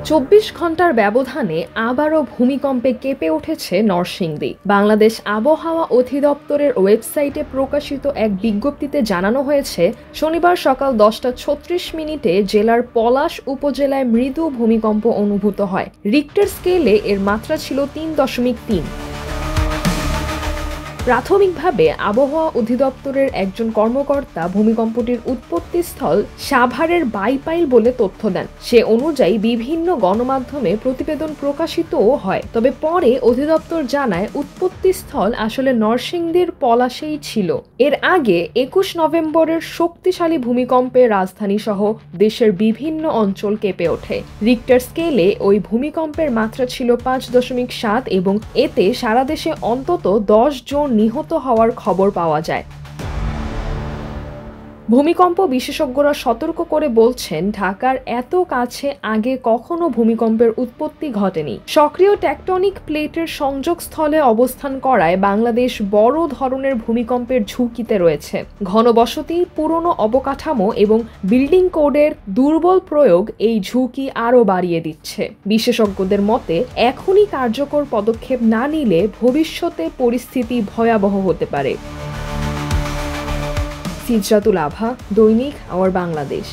২৪ ঘন্টার ব্যবধানে আবারও ভূমিকম্পে কেঁপে উঠেছে নরসিংদী। বাংলাদেশ আবহাওয়া অধিদপ্তরের ওয়েবসাইটে প্রকাশিত এক বিজ্ঞপ্তিতে জানানো হয়েছে, শনিবার সকাল 10টা 36 মিনিটে জেলার পলাশ উপজেলায় মৃদু ভূমিকম্প অনুভূত হয়। রিক্টার স্কেলে এর মাত্রা ছিল ৩.৩। প্রাথমিকভাবে আবহাওয়া অধিদপ্তরের একজন কর্মকর্তা ভূমিকম্পটির উৎপত্তিস্থল সাভারের বাইপাইল বলে তথ্য দেন। সে অনুযায়ী বিভিন্ন গণমাধ্যমে প্রতিবেদন প্রকাশিতও হয়। তবে পরে অধিদপ্তর জানায় উৎপত্তিস্থল আসলে নরসিংদীর পলাশেই ছিল। এর আগে ২১ নভেম্বরের শক্তিশালী ভূমিকম্পে রাজধানী সহ দেশের বিভিন্ন অঞ্চল কেঁপে ওঠে। রিক্টার স্কেলে ওই ভূমিকম্পের মাত্রা ছিল ৫.৭ এবং এতে সারা দেশে অন্তত ১০ জন নিহত হওয়ার খবর পাওয়া যায়। ভূমিকম্প বিশেষজ্ঞরা সতর্ক করে বলছেন, ঢাকার এত কাছে আগে কখনো ভূমিকম্পের উৎপত্তি ঘটেনি। সক্রিয় টেকটনিক প্লেটের সংযোগস্থলে অবস্থান করায় বাংলাদেশ বড় ধরনের ভূমিকম্পের ঝুঁকিতে রয়েছে। ঘনবসতি, পুরনো অবকাঠামো এবং বিল্ডিং কোডের দুর্বল প্রয়োগ এই ঝুঁকি আরও বাড়িয়ে দিচ্ছে। বিশেষজ্ঞদের মতে, এখনই কার্যকর পদক্ষেপ না নিলে ভবিষ্যতে পরিস্থিতি ভয়াবহ হতে পারে। সিজরাতুল আভা, দৈনিক আওয়ার বাংলাদেশ।